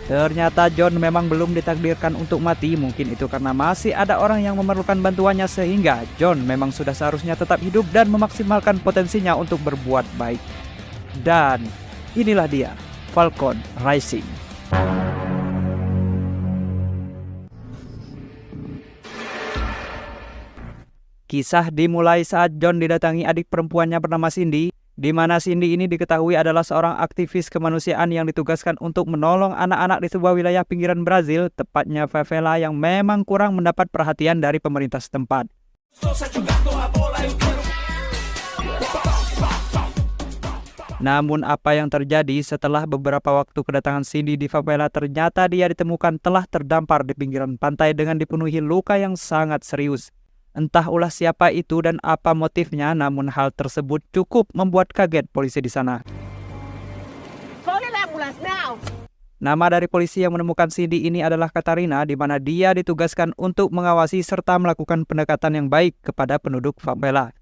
Ternyata John memang belum ditakdirkan untuk mati, mungkin itu karena masih ada orang yang memerlukan bantuannya sehingga John memang sudah seharusnya tetap hidup dan memaksimalkan potensinya untuk berbuat baik. Dan inilah dia, Falcon Rising. Kisah dimulai saat John didatangi adik perempuannya bernama Cindy, di mana Cindy ini diketahui adalah seorang aktivis kemanusiaan yang ditugaskan untuk menolong anak-anak di sebuah wilayah pinggiran Brazil, tepatnya favela yang memang kurang mendapat perhatian dari pemerintah setempat. Namun apa yang terjadi setelah beberapa waktu kedatangan Cindy di favela, ternyata dia ditemukan telah terdampar di pinggiran pantai dengan dipenuhi luka yang sangat serius. Entah ulah siapa itu dan apa motifnya, namun hal tersebut cukup membuat kaget polisi di sana. Nama dari polisi yang menemukan Cindy ini adalah Katarina, di mana dia ditugaskan untuk mengawasi serta melakukan pendekatan yang baik kepada penduduk favela.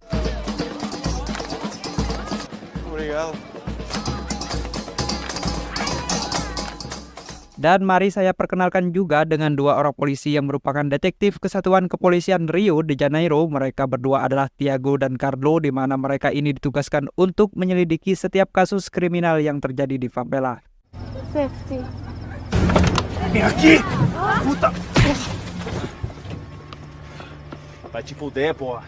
Dan mari saya perkenalkan juga dengan dua orang polisi yang merupakan detektif Kesatuan Kepolisian Rio de Janeiro. Mereka berdua adalah Tiago dan Carlo, di mana mereka ini ditugaskan untuk menyelidiki setiap kasus kriminal yang terjadi di favela. Safety. Aqui! Puta! Vai te fuder, porra.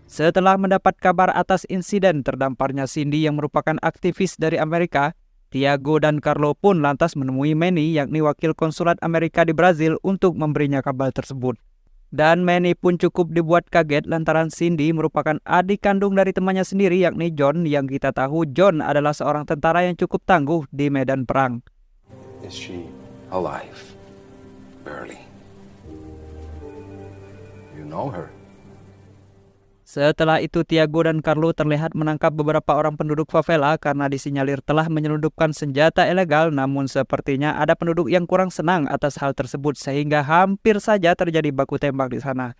Setelah mendapat kabar atas insiden terdamparnya Cindy yang merupakan aktivis dari Amerika, Tiago dan Carlo pun lantas menemui Manny, yakni wakil konsulat Amerika di Brazil, untuk memberinya kabar tersebut. Dan Manny pun cukup dibuat kaget lantaran Cindy merupakan adik kandung dari temannya sendiri, yakni John, yang kita tahu John adalah seorang tentara yang cukup tangguh di medan perang. Is she alive? Barely. You know her? Setelah itu Tiago dan Carlo terlihat menangkap beberapa orang penduduk favela karena disinyalir telah menyelundupkan senjata ilegal, namun sepertinya ada penduduk yang kurang senang atas hal tersebut sehingga hampir saja terjadi baku tembak di sana.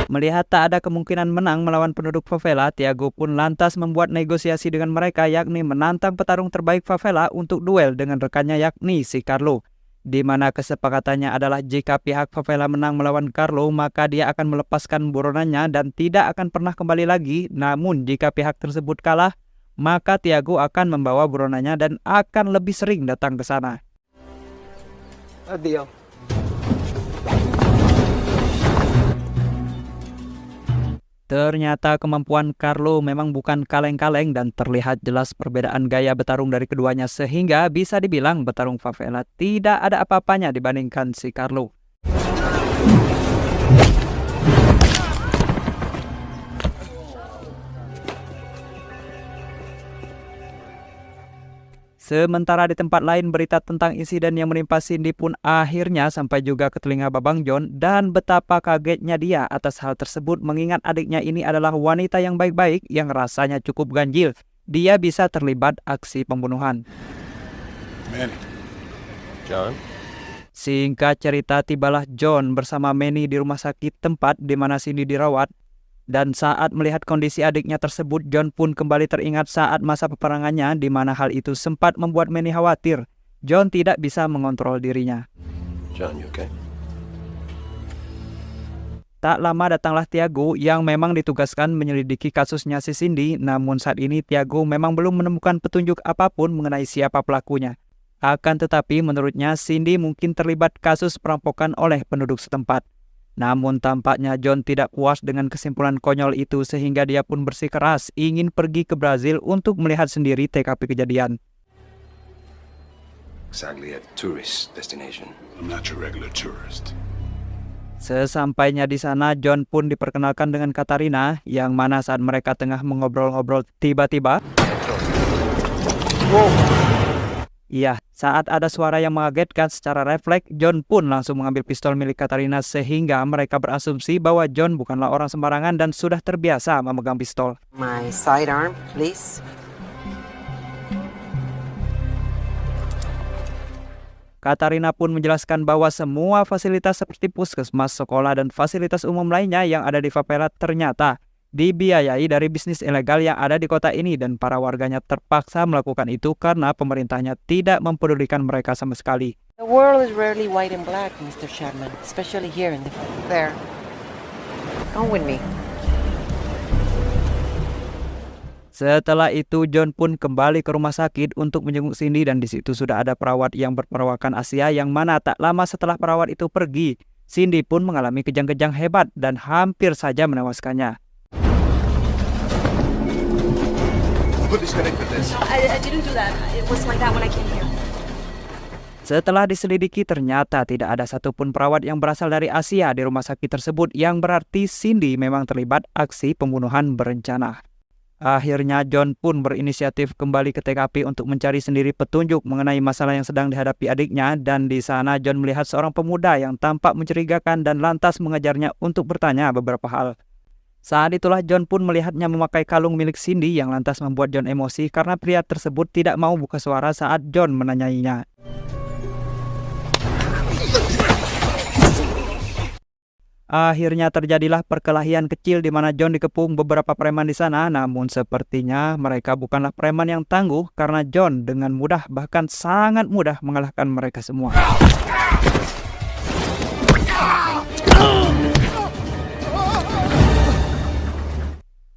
Melihat tak ada kemungkinan menang melawan penduduk favela, Tiago pun lantas membuat negosiasi dengan mereka, yakni menantang petarung terbaik favela untuk duel dengan rekannya, yakni si Carlo. Di mana kesepakatannya adalah jika pihak favela menang melawan Carlo, maka dia akan melepaskan buronannya dan tidak akan pernah kembali lagi. Namun jika pihak tersebut kalah, maka Tiago akan membawa buronannya dan akan lebih sering datang ke sana. Deal. Ternyata kemampuan Carlo memang bukan kaleng-kaleng dan terlihat jelas perbedaan gaya bertarung dari keduanya sehingga bisa dibilang bertarung favela tidak ada apa-apanya dibandingkan si Carlo. Sementara di tempat lain, berita tentang insiden yang menimpa Cindy pun akhirnya sampai juga ke telinga Babang John, dan betapa kagetnya dia atas hal tersebut mengingat adiknya ini adalah wanita yang baik-baik yang rasanya cukup ganjil. Dia bisa terlibat aksi pembunuhan. Manny. John? Singkat cerita, tibalah John bersama Manny di rumah sakit tempat di mana Cindy dirawat. Dan saat melihat kondisi adiknya tersebut, John pun kembali teringat saat masa peperangannya, di mana hal itu sempat membuat Manny khawatir. John tidak bisa mengontrol dirinya. John, you okay? Tak lama datanglah Tiago yang memang ditugaskan menyelidiki kasusnya si Cindy. Namun saat ini Tiago memang belum menemukan petunjuk apapun mengenai siapa pelakunya. Akan tetapi menurutnya Cindy mungkin terlibat kasus perampokan oleh penduduk setempat. Namun tampaknya John tidak puas dengan kesimpulan konyol itu sehingga dia pun bersikeras ingin pergi ke Brazil untuk melihat sendiri TKP kejadian. Exactly a tourist destination. I'm not your regular tourist. Sesampainya di sana, John pun diperkenalkan dengan Katarina, yang mana saat mereka tengah mengobrol-ngobrol tiba-tiba, iya, saat ada suara yang mengagetkan, secara refleks John pun langsung mengambil pistol milik Katarina sehingga mereka berasumsi bahwa John bukanlah orang sembarangan dan sudah terbiasa memegang pistol. My sidearm, please. Katarina pun menjelaskan bahwa semua fasilitas seperti puskesmas, sekolah, dan fasilitas umum lainnya yang ada di favela ternyata dibiayai dari bisnis ilegal yang ada di kota ini dan para warganya terpaksa melakukan itu karena pemerintahnya tidak mempedulikan mereka sama sekali. The world is rarely white and black, Mr. Sherman, especially here in the... There. Come with me. Setelah itu, John pun kembali ke rumah sakit untuk menjenguk Cindy dan di situ sudah ada perawat yang berperawakan Asia yang mana tak lama setelah perawat itu pergi, Cindy pun mengalami kejang-kejang hebat dan hampir saja menewaskannya. I didn't do that. It was like that when I came here. Setelah diselidiki, ternyata tidak ada satupun perawat yang berasal dari Asia di rumah sakit tersebut, yang berarti Cindy memang terlibat aksi pembunuhan berencana. Akhirnya John pun berinisiatif kembali ke TKP untuk mencari sendiri petunjuk mengenai masalah yang sedang dihadapi adiknya, dan di sana John melihat seorang pemuda yang tampak mencurigakan dan lantas mengejarnya untuk bertanya beberapa hal. Saat itulah John pun melihatnya memakai kalung milik Cindy yang lantas membuat John emosi karena pria tersebut tidak mau buka suara saat John menanyainya. Akhirnya terjadilah perkelahian kecil di mana John dikepung beberapa preman di sana, namun sepertinya mereka bukanlah preman yang tangguh karena John dengan mudah, bahkan sangat mudah mengalahkan mereka semua.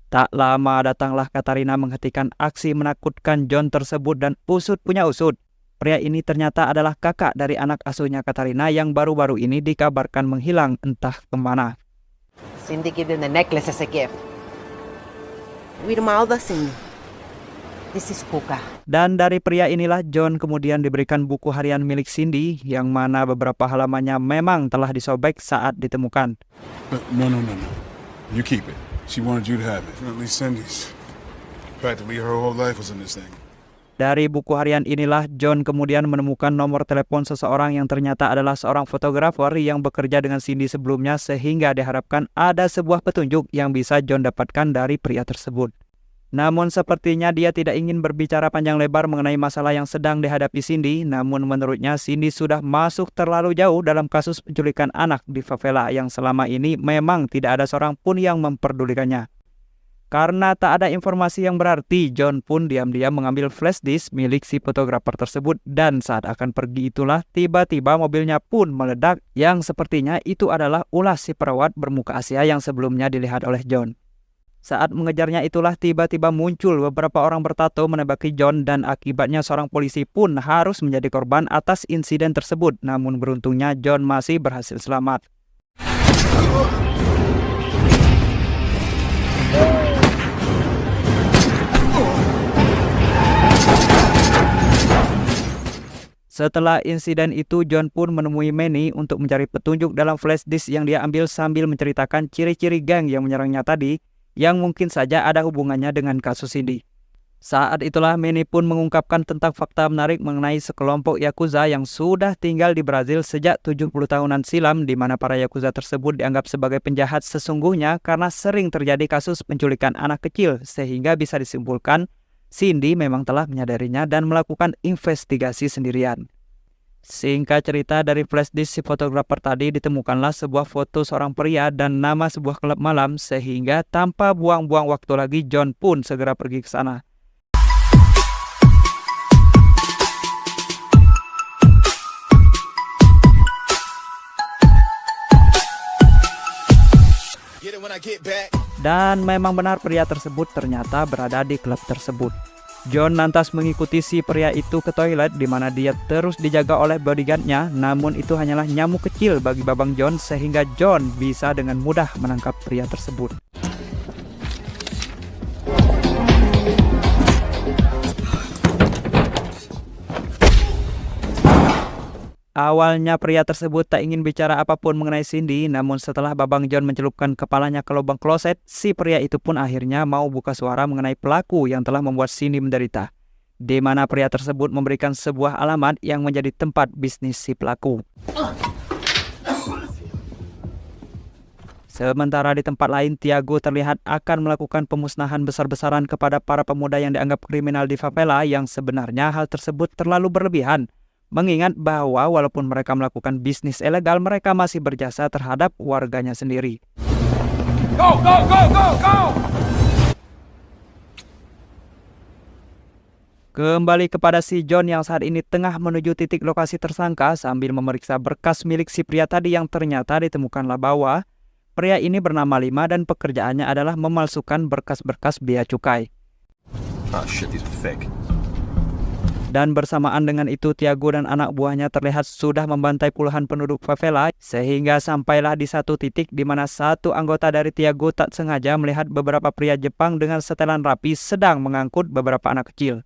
Tak lama datanglah Katarina menghentikan aksi menakutkan John tersebut dan usut punya usut. Pria ini ternyata adalah kakak dari anak asuhnya Katarina yang baru-baru ini dikabarkan menghilang entah kemana. Cindy gave them the necklace as a gift. Read them all, Cindy. This is Kuka. Dan dari pria inilah John kemudian diberikan buku harian milik Cindy yang mana beberapa halamannya memang telah disobek saat ditemukan. No. You keep it. She wanted you to have it. At least Cindy's. Practically her whole life was in this thing. Dari buku harian inilah John kemudian menemukan nomor telepon seseorang yang ternyata adalah seorang fotografer yang bekerja dengan Cindy sebelumnya, sehingga diharapkan ada sebuah petunjuk yang bisa John dapatkan dari pria tersebut. Namun sepertinya dia tidak ingin berbicara panjang lebar mengenai masalah yang sedang dihadapi Cindy, namun menurutnya Cindy sudah masuk terlalu jauh dalam kasus penculikan anak di favela yang selama ini memang tidak ada seorang pun yang memperdulikannya. Karena tak ada informasi yang berarti, John pun diam-diam mengambil flash disk milik si fotografer tersebut, dan saat akan pergi itulah tiba-tiba mobilnya pun meledak yang sepertinya itu adalah ulah si perawat bermuka Asia yang sebelumnya dilihat oleh John. Saat mengejarnya itulah tiba-tiba muncul beberapa orang bertato menembaki John dan akibatnya seorang polisi pun harus menjadi korban atas insiden tersebut, namun beruntungnya John masih berhasil selamat. Setelah insiden itu, John pun menemui Manny untuk mencari petunjuk dalam flash disk yang dia ambil sambil menceritakan ciri-ciri gang yang menyerangnya tadi, yang mungkin saja ada hubungannya dengan kasus ini. Saat itulah Manny pun mengungkapkan tentang fakta menarik mengenai sekelompok Yakuza yang sudah tinggal di Brazil sejak 70 tahunan silam, di mana para Yakuza tersebut dianggap sebagai penjahat sesungguhnya karena sering terjadi kasus penculikan anak kecil, sehingga bisa disimpulkan Cindy memang telah menyadarinya dan melakukan investigasi sendirian. Singkat cerita, dari flash disk si fotografer tadi ditemukanlah sebuah foto seorang pria dan nama sebuah klub malam, sehingga tanpa buang-buang waktu lagi John pun segera pergi ke sana. Dan memang benar pria tersebut ternyata berada di klub tersebut. John lantas mengikuti si pria itu ke toilet di mana dia terus dijaga oleh bodyguardnya, namun itu hanyalah nyamuk kecil bagi babang John sehingga John bisa dengan mudah menangkap pria tersebut. Awalnya pria tersebut tak ingin bicara apapun mengenai Cindy, namun setelah babang John mencelupkan kepalanya ke lubang kloset, si pria itu pun akhirnya mau buka suara mengenai pelaku yang telah membuat Cindy menderita, di mana pria tersebut memberikan sebuah alamat yang menjadi tempat bisnis si pelaku. Sementara di tempat lain, Tiago terlihat akan melakukan pemusnahan besar-besaran kepada para pemuda yang dianggap kriminal di favela, yang sebenarnya hal tersebut terlalu berlebihan. Mengingat bahwa walaupun mereka melakukan bisnis ilegal, mereka masih berjasa terhadap warganya sendiri. Go, go, go, go, go! Kembali kepada si John yang saat ini tengah menuju titik lokasi tersangka sambil memeriksa berkas milik si pria tadi yang ternyata ditemukanlah bahwa pria ini bernama Lima dan pekerjaannya adalah memalsukan berkas-berkas bea cukai. Ah, shit, these are fake. Dan bersamaan dengan itu Tiago dan anak buahnya terlihat sudah membantai puluhan penduduk favela sehingga sampailah di satu titik di mana satu anggota dari Tiago tak sengaja melihat beberapa pria Jepang dengan setelan rapi sedang mengangkut beberapa anak kecil.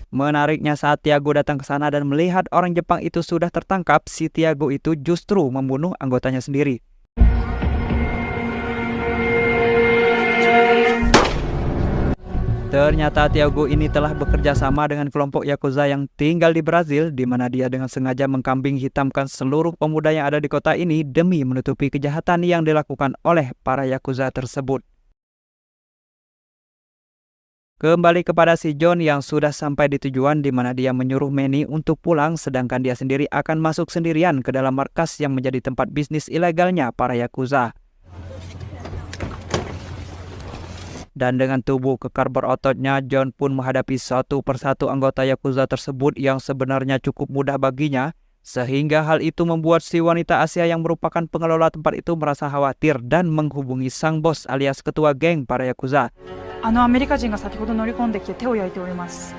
Menariknya saat Tiago datang ke sana dan melihat orang Jepang itu sudah tertangkap, si Tiago itu justru membunuh anggotanya sendiri. Ternyata Tiago ini telah bekerja sama dengan kelompok Yakuza yang tinggal di Brazil, di mana dia dengan sengaja mengkambing hitamkan seluruh pemuda yang ada di kota ini demi menutupi kejahatan yang dilakukan oleh para Yakuza tersebut. Kembali kepada si John yang sudah sampai di tujuan di mana dia menyuruh Manny untuk pulang sedangkan dia sendiri akan masuk sendirian ke dalam markas yang menjadi tempat bisnis ilegalnya para Yakuza. Dan dengan tubuh kekar berototnya, John pun menghadapi satu persatu anggota Yakuza tersebut yang sebenarnya cukup mudah baginya, sehingga hal itu membuat si wanita Asia yang merupakan pengelola tempat itu merasa khawatir dan menghubungi sang bos alias ketua geng para Yakuza. アメリカ人が先ほど乗り込んできて手を焼いております。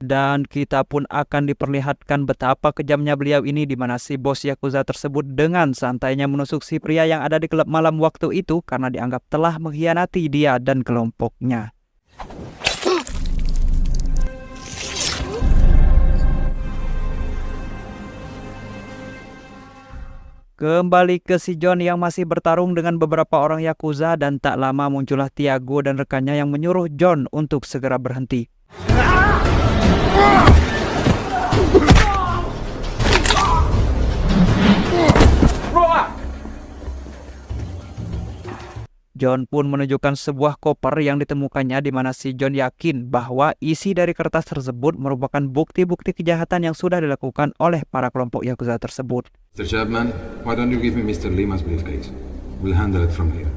Dan kita pun akan diperlihatkan betapa kejamnya beliau ini di mana si bos Yakuza tersebut dengan santainya menusuk si pria yang ada di klub malam waktu itu karena dianggap telah mengkhianati dia dan kelompoknya. Kembali ke si John yang masih bertarung dengan beberapa orang Yakuza dan tak lama muncullah Tiago dan rekannya yang menyuruh John untuk segera berhenti. John pun menunjukkan sebuah koper yang ditemukannya di mana si John yakin bahwa isi dari kertas tersebut merupakan bukti-bukti kejahatan yang sudah dilakukan oleh para kelompok Yakuza tersebut. Mr. Chapman, why don't you give me Mr. Lima's briefcase? We'll handle it from here.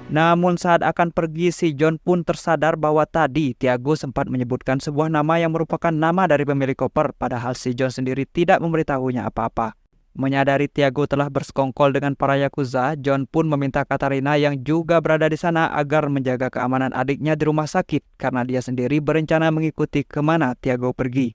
Namun saat akan pergi, si John pun tersadar bahwa tadi Tiago sempat menyebutkan sebuah nama yang merupakan nama dari pemilik koper, padahal si John sendiri tidak memberitahunya apa-apa. Menyadari Tiago telah bersekongkol dengan para Yakuza, John pun meminta Katarina yang juga berada di sana agar menjaga keamanan adiknya di rumah sakit karena dia sendiri berencana mengikuti kemana Tiago pergi.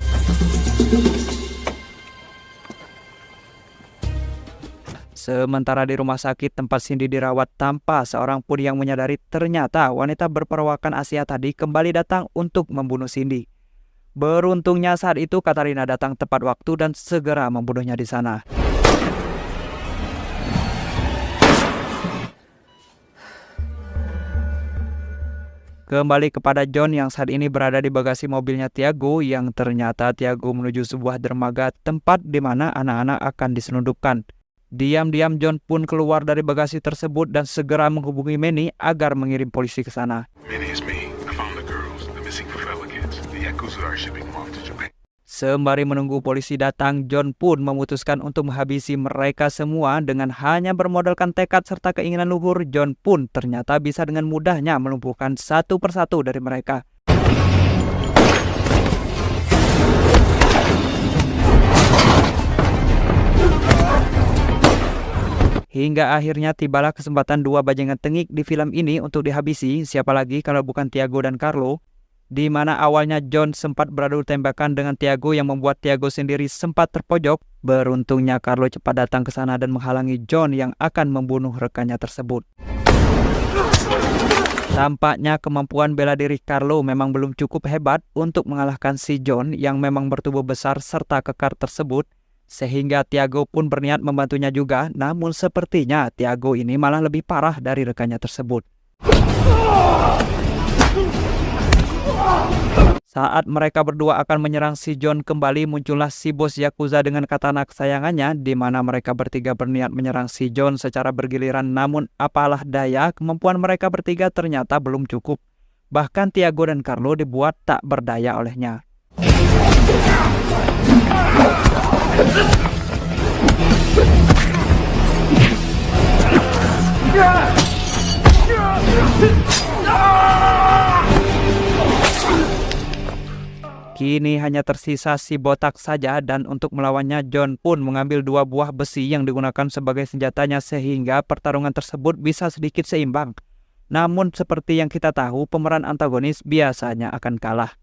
Sementara di rumah sakit tempat Cindy dirawat tanpa seorang pun yang menyadari ternyata wanita berperawakan Asia tadi kembali datang untuk membunuh Cindy. Beruntungnya saat itu Katarina datang tepat waktu dan segera membunuhnya di sana. Kembali kepada John yang saat ini berada di bagasi mobilnya Tiago yang ternyata Tiago menuju sebuah dermaga tempat di mana anak-anak akan diselundupkan. Diam-diam John pun keluar dari bagasi tersebut dan segera menghubungi Manny agar mengirim polisi ke sana. Sembari menunggu polisi datang, John pun memutuskan untuk menghabisi mereka semua dengan hanya bermodalkan tekad serta keinginan luhur. John pun ternyata bisa dengan mudahnya melumpuhkan satu persatu dari mereka. Hingga akhirnya tibalah kesempatan dua bajingan tengik di film ini untuk dihabisi, siapa lagi kalau bukan Tiago dan Carlo. Di mana awalnya John sempat beradu tembakan dengan Tiago yang membuat Tiago sendiri sempat terpojok. Beruntungnya Carlo cepat datang ke sana dan menghalangi John yang akan membunuh rekannya tersebut. Tampaknya kemampuan bela diri Carlo memang belum cukup hebat untuk mengalahkan si John yang memang bertubuh besar serta kekar tersebut. Sehingga Tiago pun berniat membantunya juga, namun sepertinya Tiago ini malah lebih parah dari rekannya tersebut. Saat mereka berdua akan menyerang si John kembali, muncullah si bos Yakuza dengan katana kesayangannya, di mana mereka bertiga berniat menyerang si John secara bergiliran. Namun apalah daya, kemampuan mereka bertiga ternyata belum cukup. Bahkan Tiago dan Carlo dibuat tak berdaya olehnya. Kini hanya tersisa si botak saja, dan untuk melawannya John pun mengambil 2 buah besi yang digunakan sebagai senjatanya sehingga pertarungan tersebut bisa sedikit seimbang. Namun seperti yang kita tahu, pemeran antagonis biasanya akan kalah.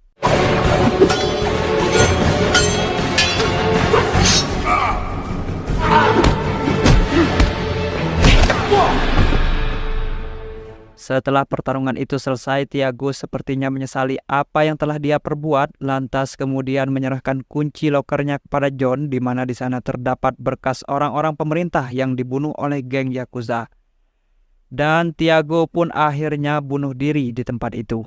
Setelah pertarungan itu selesai, Tiago sepertinya menyesali apa yang telah dia perbuat, lantas kemudian menyerahkan kunci lokernya kepada John, di mana di sana terdapat berkas orang-orang pemerintah yang dibunuh oleh geng Yakuza. Dan Tiago pun akhirnya bunuh diri di tempat itu.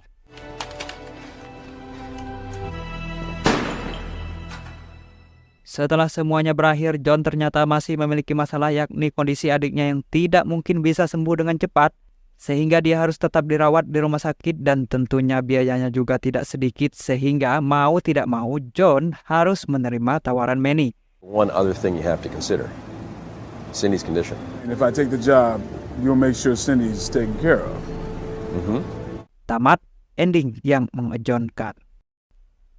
Setelah semuanya berakhir, John ternyata masih memiliki masalah, yakni kondisi adiknya yang tidak mungkin bisa sembuh dengan cepat, sehingga dia harus tetap dirawat di rumah sakit, dan tentunya biayanya juga tidak sedikit, sehingga mau tidak mau John harus menerima tawaran Manny. One other thing you have to consider, Cindy's condition. And if I take the job, you'll make sure Cindy's taken care of. Tamat ending yang mengejutkan.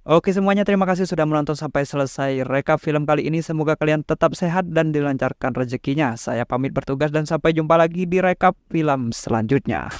Oke semuanya, terima kasih sudah menonton sampai selesai rekap film kali ini. Semoga kalian tetap sehat dan dilancarkan rezekinya. Saya pamit bertugas dan sampai jumpa lagi di rekap film selanjutnya.